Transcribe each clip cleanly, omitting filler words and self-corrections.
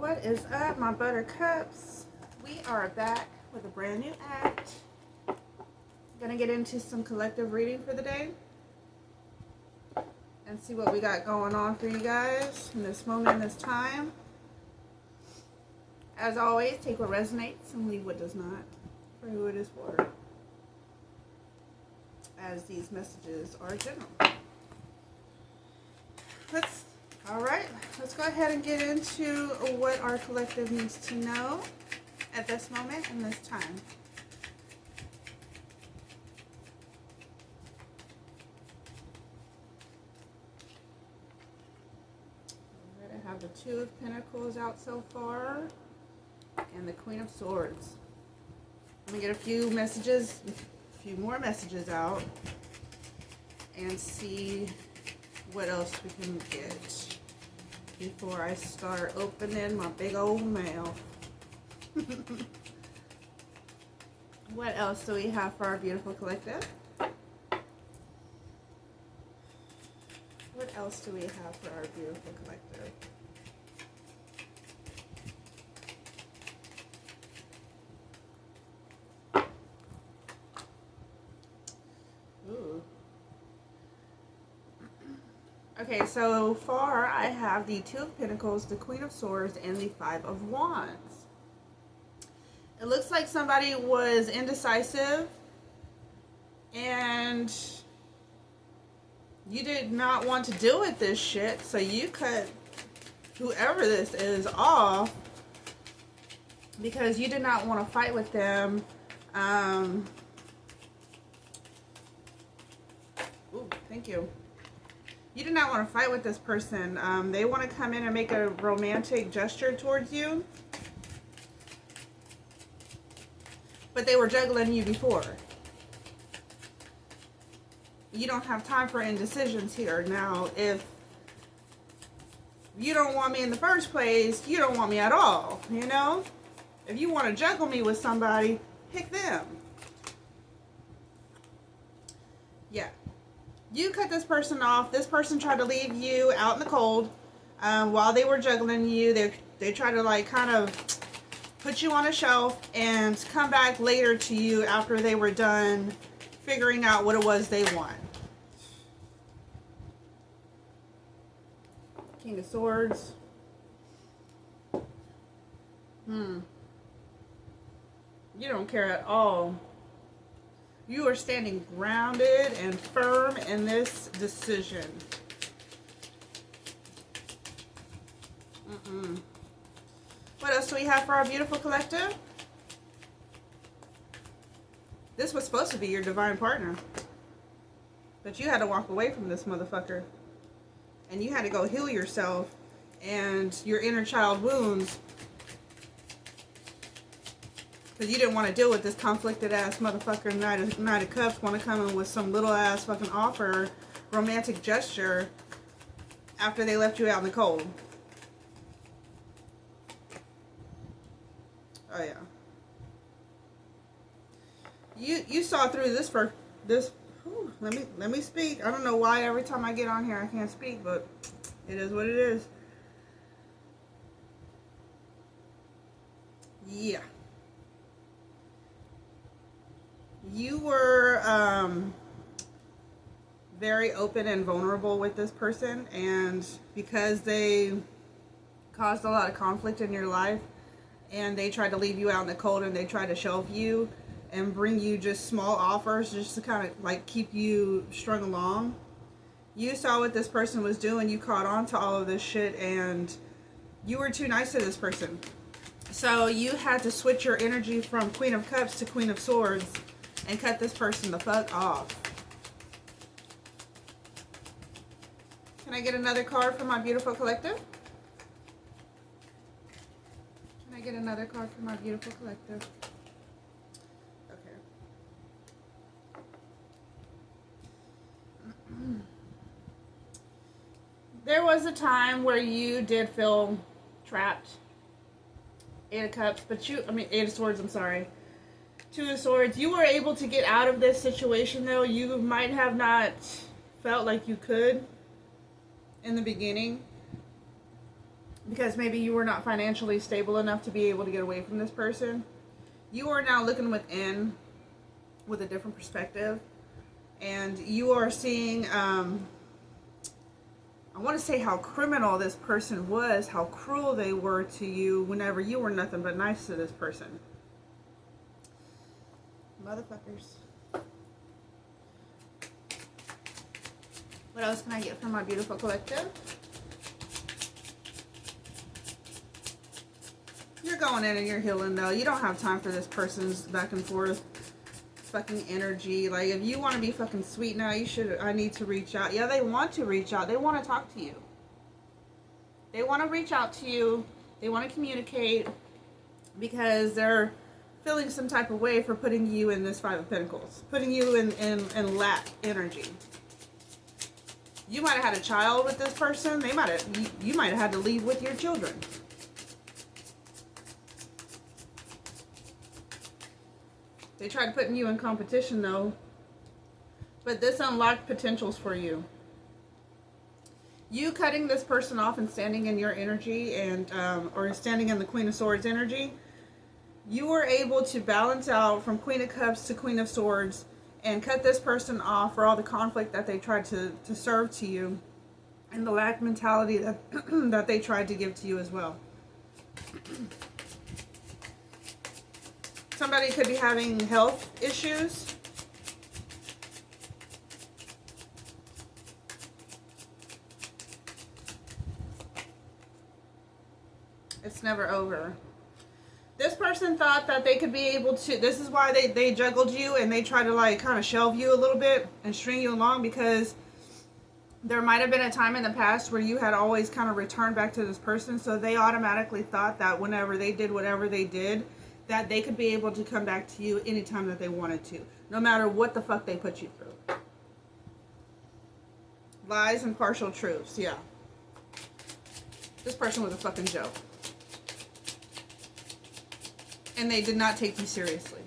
What is up, my buttercups? We are back with a brand new act. Gonna get into some collective reading for the day and see what we got going on for you guys in this moment, in this time. As always, take what resonates and leave what does not, for who it is for, as these messages are general. Alright, let's go ahead and get into what our collective needs to know at this moment and this time. Alright, I have the Two of Pentacles out so far and the Queen of Swords. Let me get a few more messages out and see what else we can get before I start opening my big old mouth. What else do we have for our beautiful collective? What else do we have for our beautiful collective? Ooh. Okay, so far I have the Two of Pentacles, the Queen of Swords, and the Five of Wands. It looks like somebody was indecisive and you did not want to deal with this shit, so you cut whoever this is off because you did not want to fight with them. Ooh, thank you. You do not want to fight with this person. They want to come in and make a romantic gesture towards you. But they were juggling you before. You don't have time for indecisions here. Now, if you don't want me in the first place, you don't want me at all, you know? If you want to juggle me with somebody, pick them. Yeah. You cut this person off. This person tried to leave you out in the cold while they were juggling you. They tried to like kind of put you on a shelf and come back later to you after they were done figuring out what it was they want. King of Swords. You don't care at all. You are standing grounded and firm in this decision. What else do we have for our beautiful collective? This was supposed to be your divine partner. But you had to walk away from this motherfucker. And you had to go heal yourself and your inner child wounds. Because you didn't want to deal with this conflicted ass motherfucker. Knight of Cups want to come in with some little ass fucking offer, romantic gesture after they left you out in the cold. Oh yeah. You saw through this for this. Whew, let me speak. I don't know why every time I get on here I can't speak, but it is what it is. Yeah. You were very open and vulnerable with this person, and because they caused a lot of conflict in your life and they tried to leave you out in the cold and they tried to shelve you and bring you just small offers just to kind of like keep you strung along, you saw what this person was doing. You caught on to all of this shit and you were too nice to this person, so you had to switch your energy from Queen of Cups to Queen of Swords and cut this person the fuck off. Can I get another card for my beautiful collective? Can I get another card for my beautiful collective? Okay. There was a time where you did feel trapped. Eight of Cups, but Eight of Swords, I'm sorry. Two of Swords. You were able to get out of this situation, though. You might have not felt like you could in the beginning. because maybe you were not financially stable enough to be able to get away from this person. You are now looking within with a different perspective, and you are seeing, I want to say how criminal this person was, how cruel they were to you whenever you were nothing but nice to this person. Motherfuckers. What else can I get from my beautiful collective? You're going in and you're healing, though. You don't have time for this person's back and forth fucking energy. Like, if you want to be fucking sweet now, I need to reach out. Yeah, they want to reach out. They want to talk to you. They want to reach out to you. They want to communicate because they're feeling some type of way for putting you in this Five of Pentacles. Putting you in lack energy. You might have had a child with this person. You might have had to leave with your children. They tried putting you in competition, though. But this unlocked potentials for you. You cutting this person off and standing in your energy, and or standing in the Queen of Swords energy, you were able to balance out from Queen of Cups to Queen of Swords and cut this person off for all the conflict that they tried to serve to you, and the lack mentality that that they tried to give to you as well. Somebody could be having health issues. It's never over. This person thought that they could be able to, this is why they juggled you and they tried to like kind of shelve you a little bit and string you along, because there might have been a time in the past where you had always kind of returned back to this person, so they automatically thought that whenever they did whatever they did, that they could be able to come back to you anytime that they wanted to, no matter what the fuck they put you through. Lies and partial truths, yeah. This person was a fucking joke. And they did not take you seriously.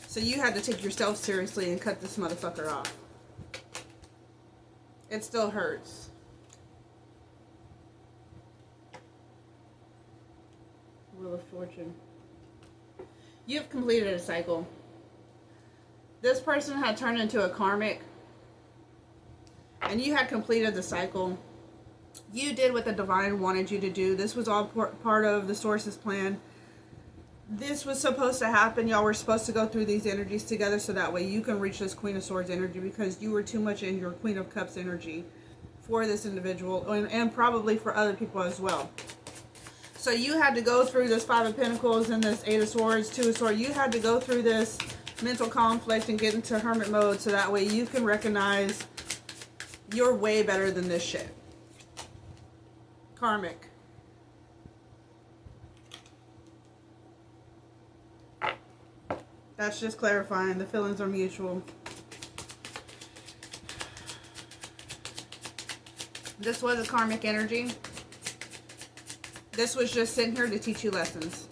So you had to take yourself seriously and cut this motherfucker off. It still hurts. Wheel of Fortune. You've completed a cycle. This person had turned into a karmic, and you had completed the cycle. You did what the divine wanted you to do. This was all part of the source's plan. This was supposed to happen. Y'all were supposed to go through these energies together so that way you can reach this Queen of Swords energy, because you were too much in your Queen of Cups energy for this individual, and probably for other people as well. So you had to go through this Five of Pentacles and this Eight of Swords, Two of Swords. You had to go through this mental conflict and get into hermit mode so that way you can recognize you're way better than this shit. Karmic. That's just clarifying. The feelings are mutual. This was a karmic energy. This was just sitting here to teach you lessons.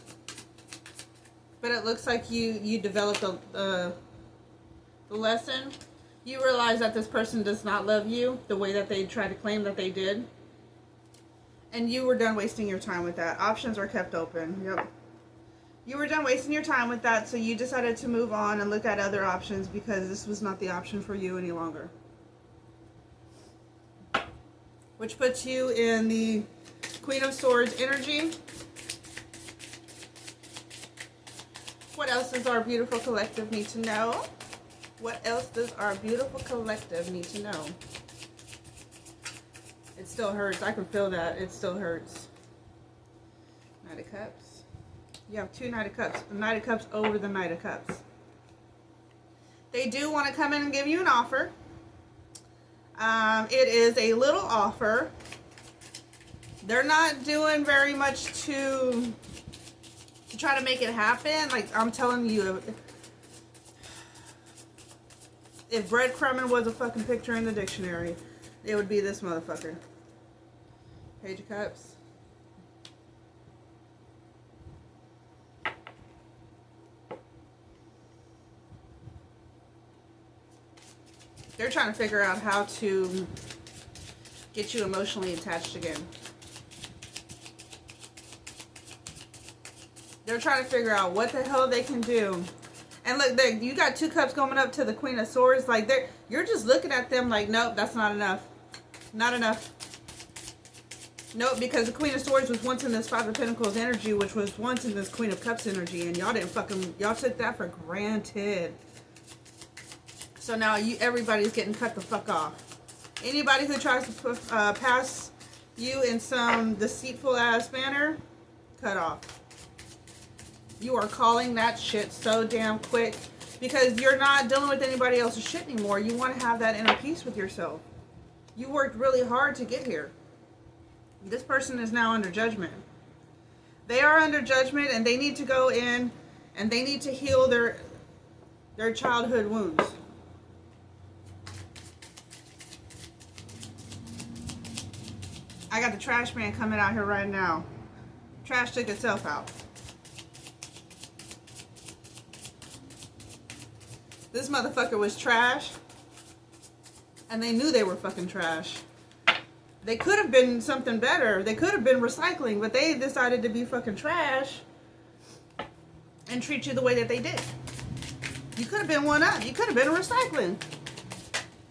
But it looks like you developed the lesson. You realize that this person does not love you the way that they try to claim that they did. And you were done wasting your time with that. Options are kept open. Yep. You were done wasting your time with that, so you decided to move on and look at other options because this was not the option for you any longer. Which puts you in the Queen of Swords energy. What else does our beautiful collective need to know? What else does our beautiful collective need to know? It still hurts. I can feel that. It still hurts. Knight of Cups. You have two Knight of Cups. The Knight of Cups over the Knight of Cups. They do want to come in and give you an offer. It is a little offer. They're not doing very much to try to make it happen. Like, I'm telling you, if breadcrumbing was a fucking picture in the dictionary, it would be this motherfucker. Page of Cups. They're trying to figure out how to get you emotionally attached again. They're trying to figure out what the hell they can do. And look, you got 2 cups going up to the Queen of Swords. Like, you're just looking at them like, nope, that's not enough. Not enough. Nope, because the Queen of Swords was once in this 5 of Pentacles energy, which was once in this Queen of Cups energy. And y'all y'all took that for granted. So now everybody's getting cut the fuck off. Anybody who tries to pass you in some deceitful ass manner, cut off. You are calling that shit so damn quick because you're not dealing with anybody else's shit anymore. You want to have that inner peace with yourself. You worked really hard to get here. This person is now under judgment. They are under judgment and they need to go in and they need to heal their childhood wounds. I got the trash man coming out here right now. Trash took itself out. This motherfucker was trash. And they knew they were fucking trash. They could have been something better. They could have been recycling. But they decided to be fucking trash. And treat you the way that they did. You could have been one up. You could have been a recycling.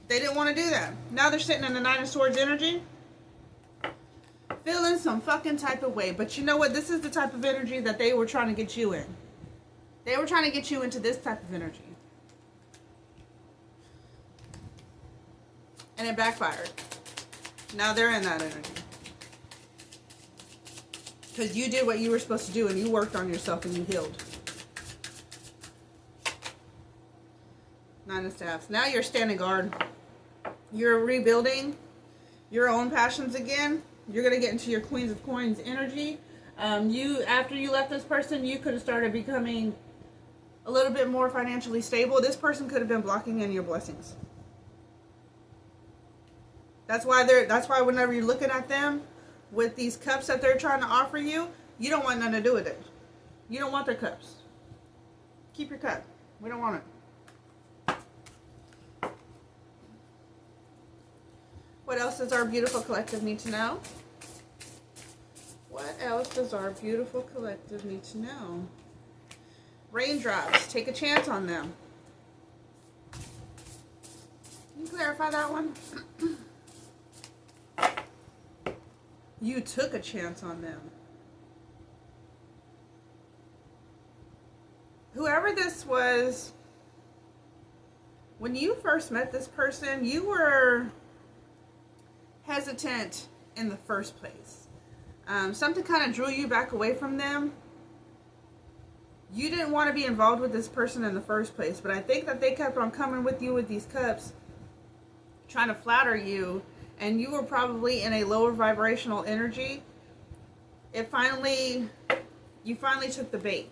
They didn't want to do that. Now they're sitting in the 9 of Swords energy. Feeling some fucking type of way. But you know what? This is the type of energy that they were trying to get you in. They were trying to get you into this type of energy. And it backfired. Now they're in that energy. Because you did what you were supposed to do and you worked on yourself and you healed. 9 of Staffs. Now you're standing guard. You're rebuilding your own passions again. You're going to get into your Queens of Coins energy. After you left this person, you could have started becoming a little bit more financially stable. This person could have been blocking in your blessings. That's why whenever you're looking at them with these cups that they're trying to offer you, you don't want nothing to do with it. You don't want their cups. Keep your cup. We don't want it. What else does our beautiful collective need to know? What else does our beautiful collective need to know? Raindrops. Take a chance on them. Can you clarify that one? You took a chance on them. Whoever this was, when you first met this person, you were hesitant in the first place. Something kind of drew you back away from them. You didn't want to be involved with this person in the first place, but I think that they kept on coming with you with these cups, trying to flatter you, and you were probably in a lower vibrational energy. You finally took the bait.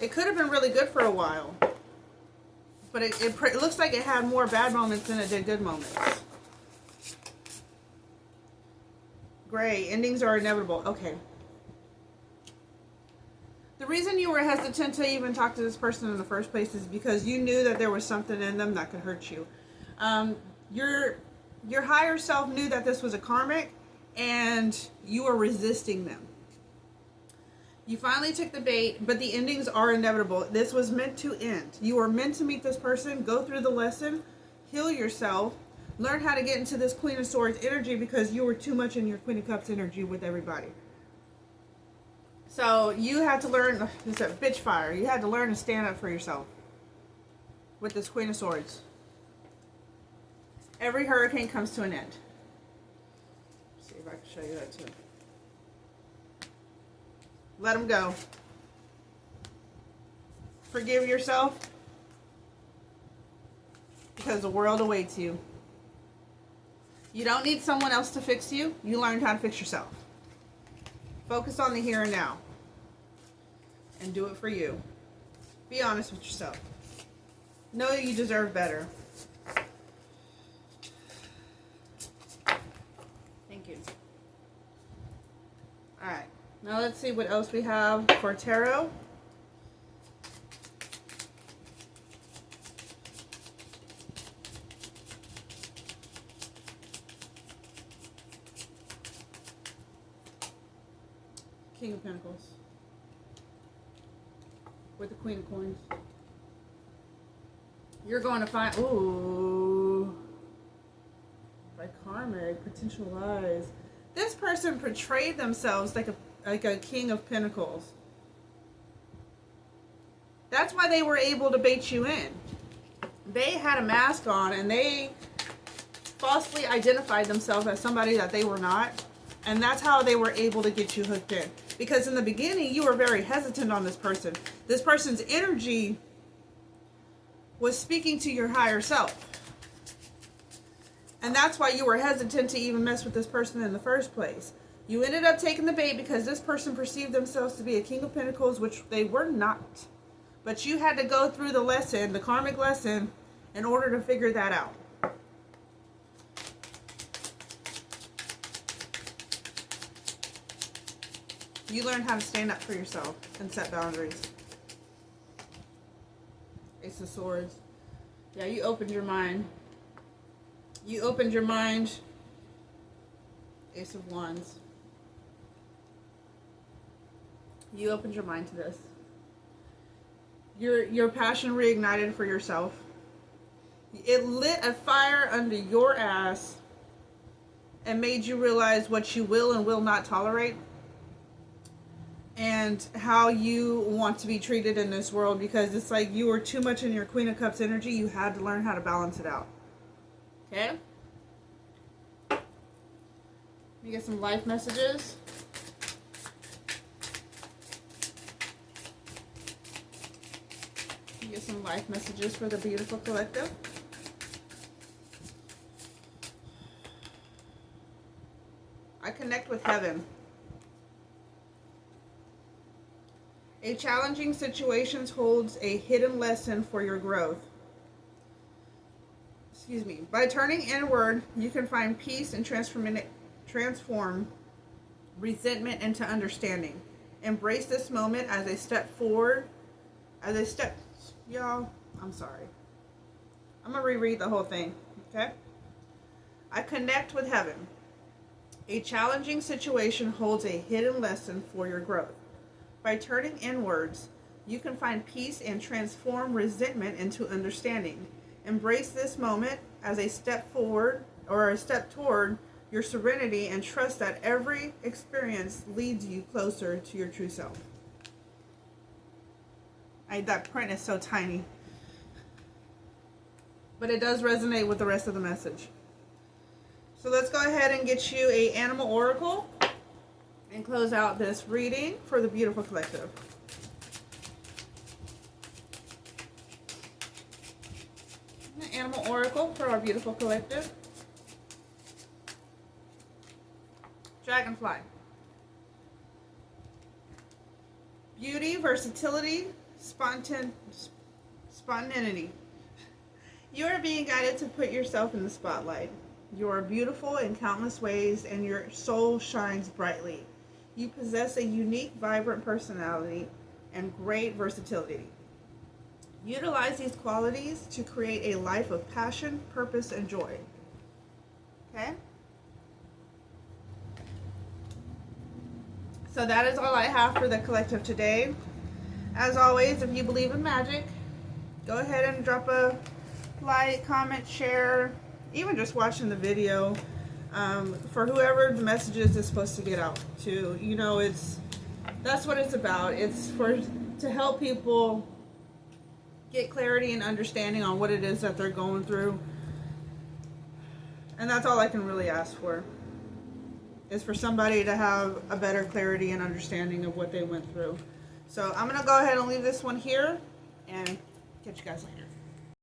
It could have been really good for a while. But it looks like it had more bad moments than it did good moments. Gray, endings are inevitable. Okay. The reason you were hesitant to even talk to this person in the first place is because you knew that there was something in them that could hurt you. Your higher self knew that this was a karmic, and you were resisting them. You finally took the bait, but the endings are inevitable. This was meant to end. You were meant to meet this person, go through the lesson, heal yourself, learn how to get into this Queen of Swords energy because you were too much in your Queen of Cups energy with everybody. So you had to learn, it's a bitch fire. You had to learn to stand up for yourself with this Queen of Swords. Every hurricane comes to an end. Let's see if I can show you that too. Let them go. Forgive yourself because the world awaits you. You don't need someone else to fix you. You learned how to fix yourself. Focus on the here and now. And do it for you. Be honest with yourself. Know you deserve better. Thank you. Alright. Now let's see what else we have for tarot. King of Pentacles. With the Queen of Coins. You're going to find, ooh, by Karmic, potential lies. This person portrayed themselves like a King of Pentacles. That's why they were able to bait you in. They had a mask on and they falsely identified themselves as somebody that they were not. And that's how they were able to get you hooked in. Because in the beginning, you were very hesitant on this person. This person's energy was speaking to your higher self. And that's why you were hesitant to even mess with this person in the first place. You ended up taking the bait because this person perceived themselves to be a King of Pentacles, which they were not. But you had to go through the lesson, the karmic lesson, in order to figure that out. You learned how to stand up for yourself and set boundaries. Ace of Swords. Yeah, you opened your mind. You opened your mind. Ace of Wands. You opened your mind to this. Your passion reignited for yourself. It lit a fire under your ass and made you realize what you will and will not tolerate. And how you want to be treated in this world, because it's like you were too much in your Queen of Cups energy. You had to learn how to balance it out. Okay? You get some life messages. You get some life messages for the beautiful collective. I connect with heaven. A challenging situation holds a hidden lesson for your growth. Excuse me. By turning inward, you can find peace and transform resentment into understanding. Embrace this moment as a step forward. Y'all, I'm sorry. I'm going to reread the whole thing, okay? I connect with heaven. A challenging situation holds a hidden lesson for your growth. By turning inwards, you can find peace and transform resentment into understanding. Embrace this moment as a step forward or a step toward your serenity, and trust that every experience leads you closer to your true self. That print is so tiny. But it does resonate with the rest of the message. So let's go ahead and get you an animal oracle and close out this reading for the beautiful collective. An animal oracle for our beautiful collective. Dragonfly. Beauty, versatility, spontaneity. You are being guided to put yourself in the spotlight. You are beautiful in countless ways, and your soul shines brightly. You possess a unique, vibrant personality and great versatility. Utilize these qualities to create a life of passion, purpose, and joy. Okay? So that is all I have for the collective today. As always, if you believe in magic, go ahead and drop a like, comment, share, even just watching the video. For whoever the messages is supposed to get out to, that's what it's about. It's to help people get clarity and understanding on what it is that they're going through. And that's all I can really ask for, is for somebody to have a better clarity and understanding of what they went through. So I'm going to go ahead and leave this one here and catch you guys later.